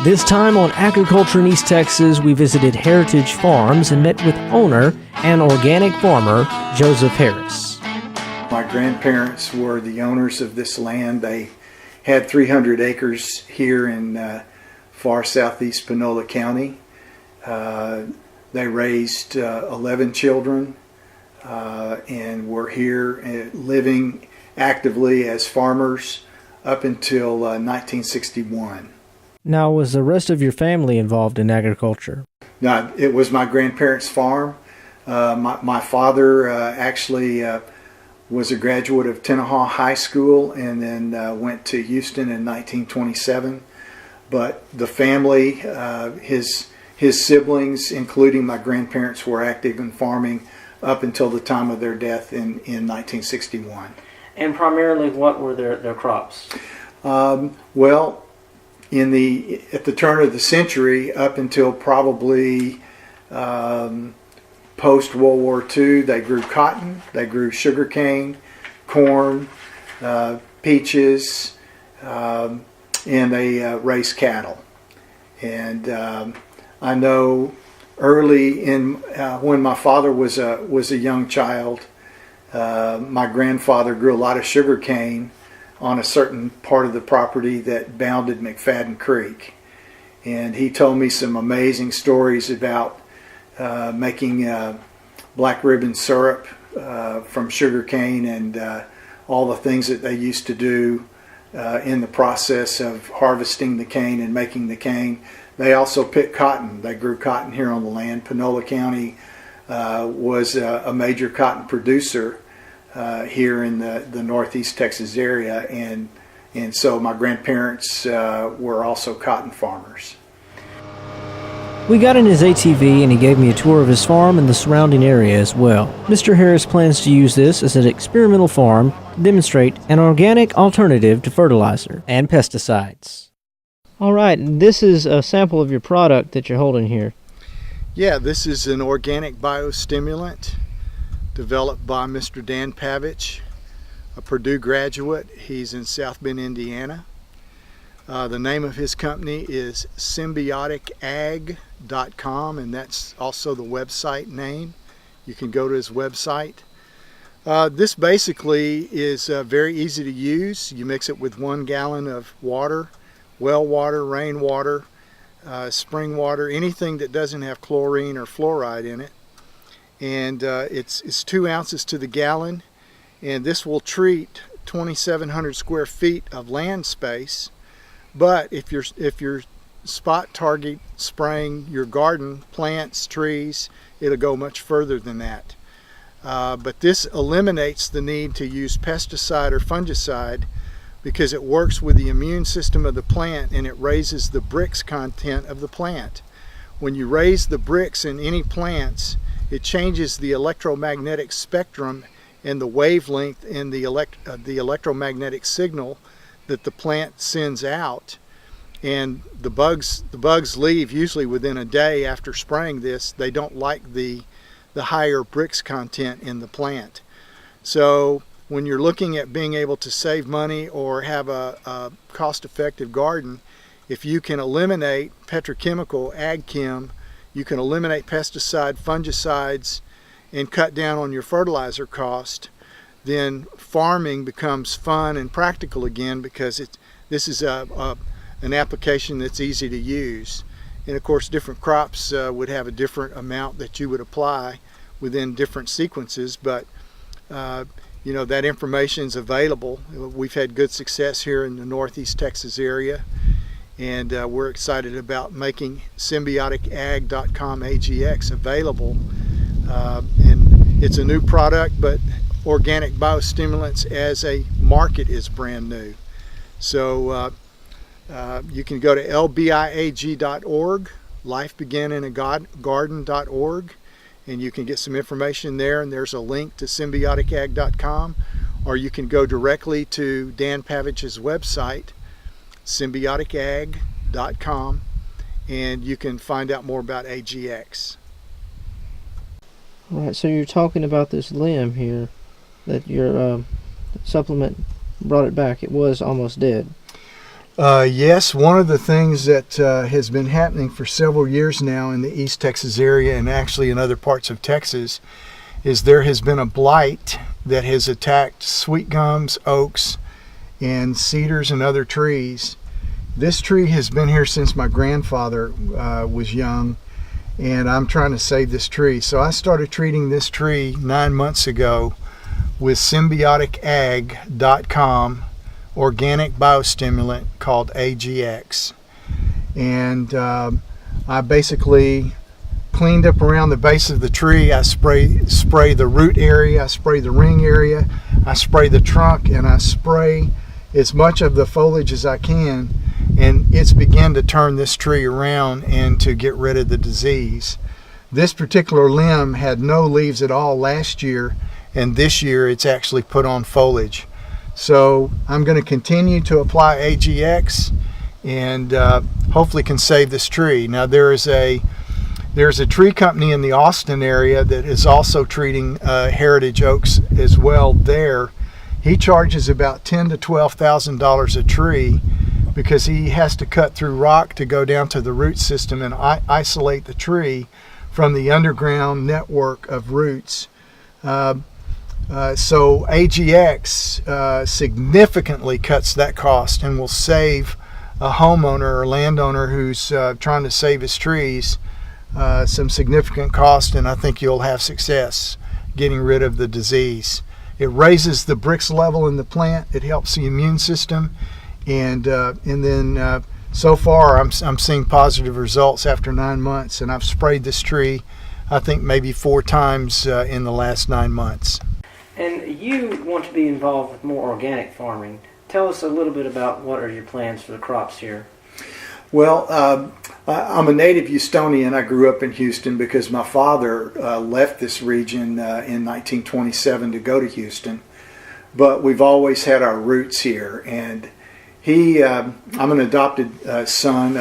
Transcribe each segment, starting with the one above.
This time on Agriculture in East Texas, we visited Heritage Farms and met with owner and organic farmer Joseph Harris. My grandparents were the owners of this land. They had 300 acres here in far southeast Panola County. They raised 11 children and were here living actively as farmers up until 1961. Now, was the rest of your family involved in agriculture? No, it was my grandparents' farm. My father actually was a graduate of Tenaha High School and then went to Houston in 1927. But the family, his siblings, including my grandparents, were active in farming up until the time of their death in 1961. And primarily, what were their crops? Well, at the turn of the century, up until probably post World War II, they grew cotton, they grew sugarcane, corn, peaches, and they raised cattle. And I know early in when my father was a young child, my grandfather grew a lot of sugarcane on a certain part of the property that bounded McFadden Creek. And he told me some amazing stories about making black ribbon syrup from sugarcane and all the things that they used to do in the process of harvesting the cane and making the cane. They also picked cotton. They grew cotton here on the land. Panola County was a major cotton producer here in the northeast Texas area, and so my grandparents were also cotton farmers. We got in his ATV and he gave me a tour of his farm and the surrounding area as well. Mr. Harris plans to use this as an experimental farm to demonstrate an organic alternative to fertilizer and pesticides. All right, this is a sample of your product that you're holding here. Yeah, this is an organic biostimulant developed by Mr. Dan Pavich, a Purdue graduate. He's in South Bend, Indiana. The name of his company is symbioticag.com, and that's also the website name. You can go to his website. This basically is very easy to use. You mix it with 1 gallon of water, well water, rainwater, spring water, anything that doesn't have chlorine or fluoride in it. And it's 2 ounces to the gallon, and this will treat 2,700 square feet of land space. But if you're spot target spraying your garden, plants, trees, it'll go much further than that. But this eliminates the need to use pesticide or fungicide because it works with the immune system of the plant and it raises the Brix content of the plant. When you raise the Brix in any plants, it changes the electromagnetic spectrum and the wavelength in the electromagnetic signal that the plant sends out. And the bugs leave usually within a day after spraying this. They don't like the higher Brix content in the plant. So when you're looking at being able to save money or have a cost-effective garden, if you can eliminate petrochemical, ag chem, you can eliminate pesticide, fungicides, and cut down on your fertilizer cost, then farming becomes fun and practical again because this is an application that's easy to use. And of course, different crops would have a different amount that you would apply within different sequences, but you know, that information is available. We've had good success here in the northeast Texas area, and we're excited about making symbioticag.com AGX available. And it's a new product, but organic biostimulants as a market is brand new. So you can go to lbiag.org, lifebegininagagarden.org, and you can get some information there, and there's a link to symbioticag.com, or you can go directly to Dan Pavich's website, symbioticag.com, and you can find out more about AGX. All right, so you're talking about this limb here that your supplement brought it back. It was almost dead. Yes, one of the things that has been happening for several years now in the East Texas area and actually in other parts of Texas is there has been a blight that has attacked sweet gums, oaks, and cedars and other trees. This tree has been here since my grandfather was young, and I'm trying to save this tree. So I started treating this tree 9 months ago with symbioticag.com organic biostimulant called AGX. And I basically cleaned up around the base of the tree. I spray the root area, I spray the ring area, I spray the trunk, and I spray as much of the foliage as I can, and it's begun to turn this tree around and to get rid of the disease. This particular limb had no leaves at all last year, and this year it's actually put on foliage. So I'm going to continue to apply AGX and hopefully can save this tree. Now there's a tree company in the Austin area that is also treating heritage oaks as well there. He charges about $10,000 to $12,000 a tree because he has to cut through rock to go down to the root system and isolate the tree from the underground network of roots. So AGX significantly cuts that cost and will save a homeowner or landowner who's trying to save his trees some significant cost, and I think you'll have success getting rid of the disease. It raises the Brix level in the plant, it helps the immune system, and then so far I'm seeing positive results after 9 months, and I've sprayed this tree I think maybe 4 times in the last 9 months. And you want to be involved with more organic farming. Tell us a little bit about what are your plans for the crops here. Well, I'm a native Houstonian. I grew up in Houston because my father left this region in 1927 to go to Houston. But we've always had our roots here. And I'm an adopted son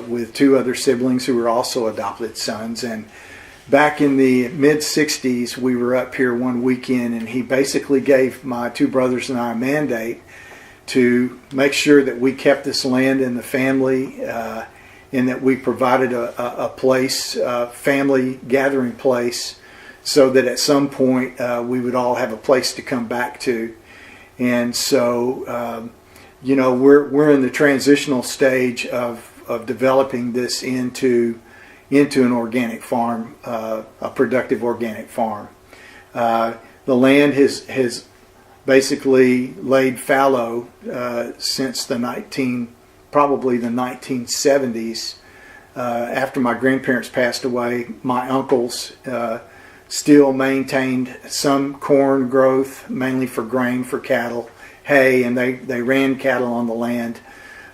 with 2 other siblings who were also adopted sons. And back in the mid-'60s, we were up here one weekend, and he basically gave my 2 brothers and I a mandate to make sure that we kept this land in the family and that we provided a place, a family gathering place, so that at some point we would all have a place to come back to. And so, we're in the transitional stage of developing this into an organic farm, a productive organic farm. The land has basically laid fallow since probably the 1970s. After my grandparents passed away, my uncles still maintained some corn growth, mainly for grain for cattle, hay, and they ran cattle on the land.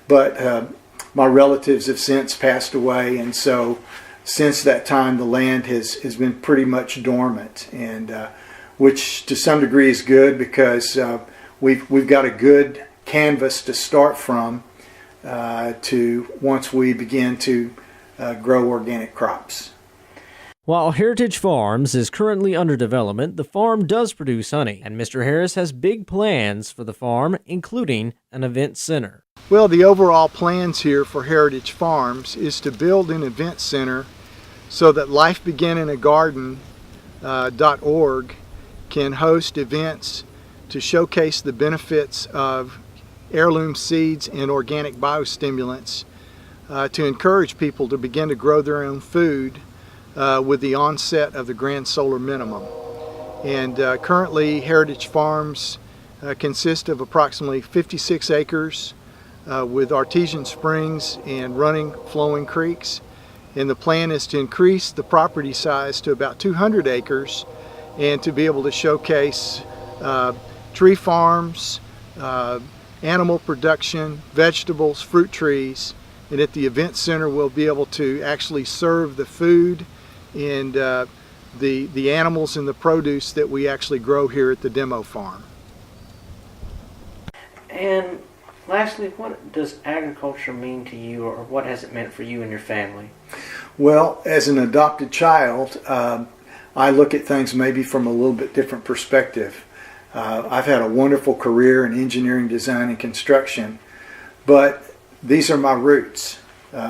But my relatives have since passed away, and so since that time the land has been pretty much dormant, and which to some degree is good because we've got a good canvas to start from to once we begin to grow organic crops. While Heritage Farms is currently under development, the farm does produce honey, and Mr. Harris has big plans for the farm, including an event center. Well, the overall plans here for Heritage Farms is to build an event center so that lifebeginingagarden.org can host events to showcase the benefits of heirloom seeds and organic biostimulants, to encourage people to begin to grow their own food with the onset of the Grand Solar Minimum. And currently Heritage Farms consist of approximately 56 acres with artesian springs and running flowing creeks. And the plan is to increase the property size to about 200 acres and to be able to showcase tree farms, animal production, vegetables, fruit trees, and at the event center we'll be able to actually serve the food and the animals and the produce that we actually grow here at the demo farm. And lastly, what does agriculture mean to you, or what has it meant for you and your family? Well, as an adopted child, I look at things maybe from a little bit different perspective. I've had a wonderful career in engineering, design, and construction, but these are my roots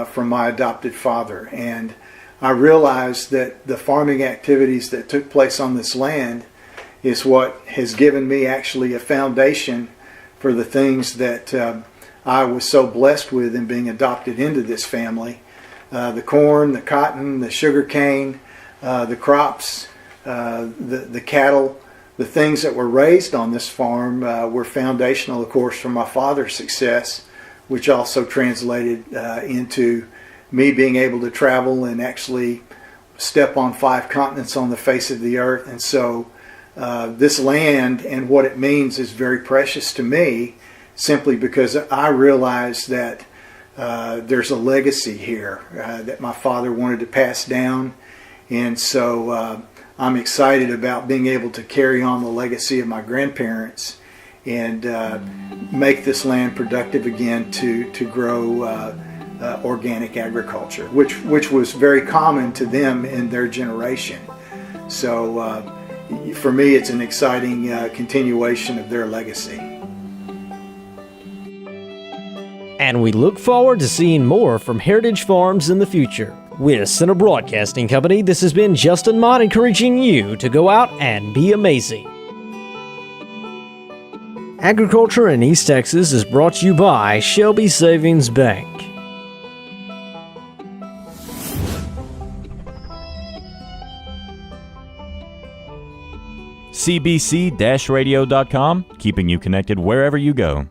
from my adopted father. And I realized that the farming activities that took place on this land is what has given me actually a foundation for the things that I was so blessed with in being adopted into this family. The corn, the cotton, the sugar cane, the crops, the cattle, the things that were raised on this farm were foundational, of course, for my father's success, which also translated into me being able to travel and actually step on 5 continents on the face of the earth. And so this land and what it means is very precious to me, simply because I realize that there's a legacy here that my father wanted to pass down. And so I'm excited about being able to carry on the legacy of my grandparents and make this land productive again to grow organic agriculture, which was very common to them in their generation. So for me, it's an exciting continuation of their legacy. And we look forward to seeing more from Heritage Farms in the future. With Center Broadcasting Company, this has been Justin Mott encouraging you to go out and be amazing. Agriculture in East Texas is brought to you by Shelby Savings Bank. cbc-radio.com, keeping you connected wherever you go.